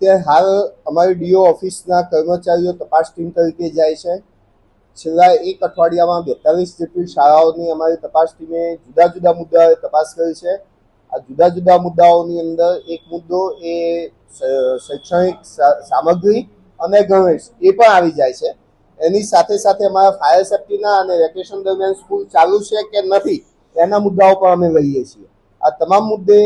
અત્યારે હાલ અમારી ડીઓ ઓફિસના કર્મચારીઓ તપાસ ટીમ તરીકે જાય છે. છેલ્લા એક અઠવાડિયામાં 42 જેટલી શાળાઓની અમારી તપાસ ટીમે જુદા જુદા મુદ્દાઓએ તપાસ કરી છે. આ જુદા જુદા મુદ્દાઓની અંદર એક મુદ્દો એ શૈક્ષણિક સામગ્રી અને ગણવેશ એ પણ આવી જાય છે. એની સાથે સાથે અમારા ફાયર સેફ્ટીના અને વેકેશન દરમિયાન સ્કૂલ ચાલુ છે કે નથી એના મુદ્દાઓ પણ અમે લઈએ છીએ. આ તમામ મુદ્દે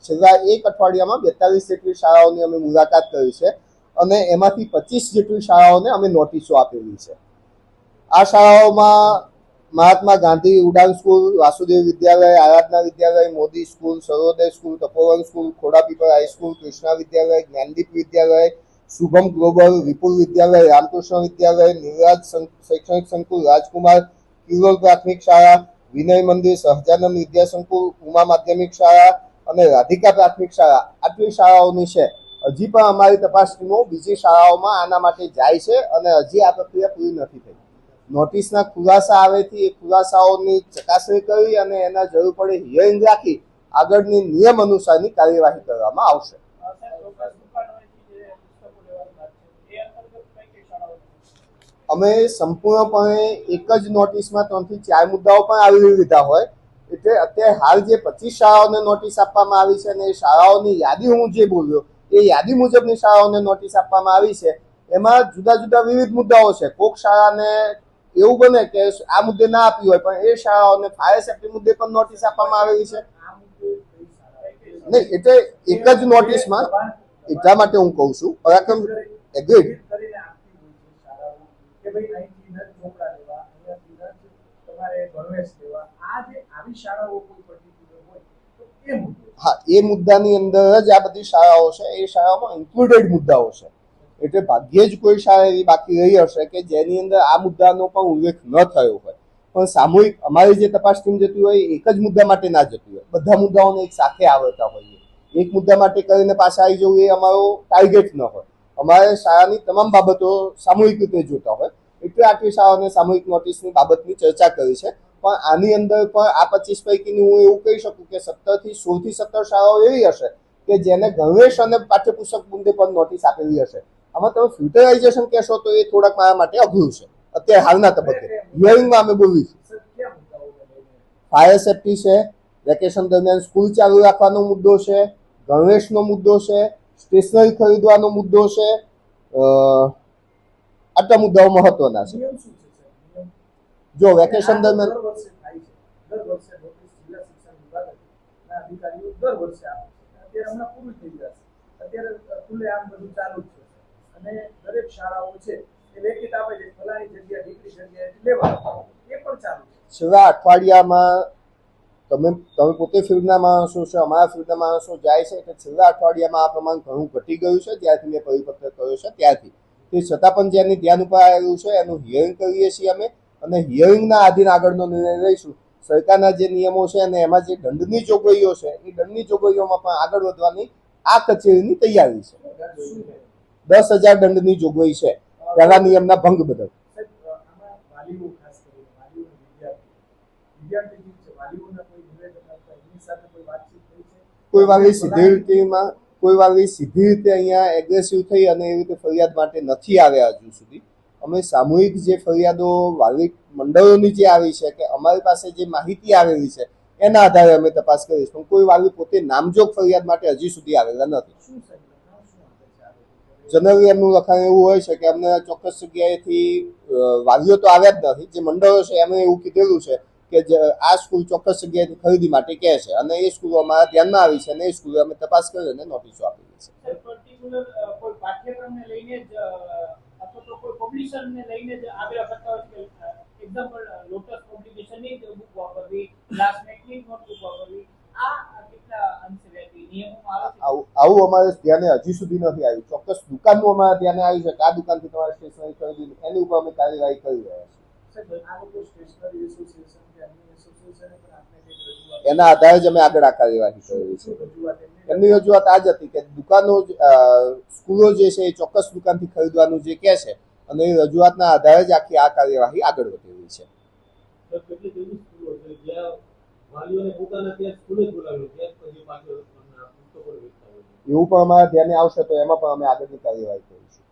છેલ્લા એક અઠવાડિયામાં 42 જેટલી શાળાઓની અમે મુલાકાત કરી છે અને એમાંથી 25 જેટલી શાળાઓને અમે નોટિસો આપેલી છે. આ શાળાઓમાં મહાત્મા ગાંધી ઉડાન સ્કૂલ, વાસુદેવ વિદ્યાલય, આરાધના વિદ્યાલય, મોદી સ્કૂલ, સર્વોદય સ્કૂલ, તપોવન સ્કૂલ, ખોડાપીપળ હાઈસ્કૂલ, કૃષ્ણા વિદ્યાલય, જ્ઞાનદીપ વિદ્યાલય, શુભમ ગ્લોબલ, વિપુલ વિદ્યાલય, રામકૃષ્ણ વિદ્યાલય, નિવરાજ શૈક્ષણિક સંકુલ, રાજકુમાર કિરોલ પ્રાથમિક શાળા, વિનય મંદિર, સહજાનંદ વિદ્યા સંકુલ, ઉમા માધ્યમિક શાળા અને રાધિકા પ્રાથમિક શાળા આટલી શાળાઓની છે. હજી પણ અમારી તપાસ ટીમો બીજી શાળાઓમાં આના માટે જાય છે અને હજી આ પ્રક્રિયા પૂરી નથી થઈ. નોટિસના ખુલાસા આવેથી એ ખુલાસાઓની ચકાસણી કરી અને એના જરૂર પડે હિયરિંગ રાખી આગળની નિયમ અનુસારની કાર્યવાહી કરવામાં આવશે. અમે સંપૂર્ણપણે એક જ નોટિસમાં 3 થી 4 મુદ્દાઓ પણ આવરી લીધા હોય એટલે અત્યારે હાલ જે 25 શાળાઓને નોટિસ આપવામાં આવી છે અને એ શાળાઓની યાદી હું જે બોલ્યો એ યાદી મુજબની શાળાઓને નોટિસ આપવામાં આવી છે. એમાં જુદા જુદા વિવિધ મુદ્દાઓ છે. કોક શાળાને એવું બને કે આ મુદ્દે ના આપી હોય પણ એ શાળાઓને ફાયર સેફ્ટી મુદ્દે પણ નોટિસ આપવામાં આવેલી છે. નહીં એટલે એક જ નોટિસમાં એટલા માટે હું કહું છું પરાક્રમ એગ્રીડ હા એ મુદ્દાની અંદર જ આ બધી શાળાઓ છે. એ શાળાઓમાં ઇન્ક્લુડેડ મુદ્દાઓ છે એટલે ભાગ્યે જ કોઈ શાળા એવી બાકી રહી હશે કે જેની અંદર આ મુદ્દાનો પણ ઉલ્લેખ ન થયો હોય. પણ સામૂહિક અમારી જે તપાસ ટીમ જતી હોય એક જ મુદ્દા માટે ના જતી હોય, બધા મુદ્દાઓને એક સાથે આવડતા હોઈએ. એક મુદ્દા માટે કરીને પાછા આવી જવું એ અમારો ટાર્ગેટ ન હોય. અમારે શાળાની તમામ બાબતો સામૂહિક રીતે જોતા હોય એટલે આટલી શાળાઓને સામૂહિક નોટિસની બાબતની ચર્ચા કરી છે. પણ આની અંદર પણ આ 25 પૈકીની હું એવું કહી શકું કે 16 થી 17 શાળાઓ એવી હશે કે જેને ગણવેશ અને પાઠ્યપુસ્તક મુદ્દે પણ નોટિસ આપેલી હશે. આમાં તમે ફિલ્ટરાઇઝેશન કહેશો તો એ થોડાક મારા માટે અઘરું છે અત્યારે હાલના તબક્કે. હિયરિંગમાં અમે બોલીશું. ફાયર સેફ્ટી છે, વેકેશન દરમિયાન સ્કૂલ ચાલુ રાખવાનો મુદ્દો છે, ગણવેશનો મુદ્દો છે, સ્ટેશનરી ખરીદવાનો મુદ્દો છે. આટલા મુદ્દાઓ મહત્વના છે. જો વેકેશન દરમિયાન છેલ્લા અઠવાડિયામાં તમે પોતે ફિલ્ડના માણસો છો, અમારા ફિલ્ડના માણસો જાય છે એટલે છેલ્લા અઠવાડિયામાં આ પ્રમાણ ઘણું ઘટી ગયું છે જ્યારથી મેં પરિપત્ર કર્યો છે ત્યારથી. તે છતાં પણ જેની ધ્યાન ઉપર આવેલું છે એનું હિયરિંગ કરીએ છીએ અમે અને હિયરિંગના આધીન આગળનો નિર્ણય લઈશું. સરકારના જે નિયમો છે અને એમાં જે દંડની જોગવાઈઓ છે એ દંડની જોગવાઈઓમાં પણ આગળ વધવાની આ કચેરીની તૈયારી છે. 10,000 દંડની જોગવાઈ છે પહેલા નિયમના ભંગ બદલ. કોઈ વાલી સીધી રીતે અહીંયા એગ્રેસિવ થઈ અને એવી રીતે ફરિયાદ માટે નથી આવ્યા હજુ સુધી. અમે સામૂહિક જે ફરિયાદો વાલી મંડળોની જે આવી છે કે અમારી પાસે જે માહિતી આવેલી છે એના આધારે અમે તપાસ કરીશ. પણ કોઈ વાલી પોતે નામજોગ ફરિયાદ માટે હજી સુધી આવેલા નથી. જનરલી એમનું લખાણ એવું હોય છે કે અમને ચોક્કસ જગ્યાએથી વાલીઓ તો આવ્યા જ નથી. જે મંડળો છે એમને એવું કીધેલું છે કે આ સ્કૂલ ચોક્કસ જગ્યાએથી ખરીદી માટે કહે છે અને એ સ્કૂલો અમારા ધ્યાનમાં આવી છે અને એ સ્કૂલે અમે તપાસ કરી અને નોટિસો આપેલી છે. આવું અમારે ધ્યાને હજી સુધી નથી આવ્યું. ચોક્કસ દુકાનનું અમારા ધ્યાને આવ્યું છે કે આ દુકાનથી તમારે સ્ટેશનરી ખરીદી એની ઉપર અમે કાર્યવાહી કરી રહ્યા છીએ. એના આધારે જ અમે આગળ આ કાર્યવાહી કરી છે. એમની રજૂઆત આ જ હતી કે દુકાનો સ્કૂલો જે છે એ ચોક્કસ દુકાનથી ખરીદવાનું જે કહે છે અને એ રજૂઆતના આધારે જ આખી આ કાર્યવાહી આગળ વધી રહી છે. એવું પણ અમારા ધ્યાને આવશે તો એમાં પણ અમે આગળની કાર્યવાહી કરીશું.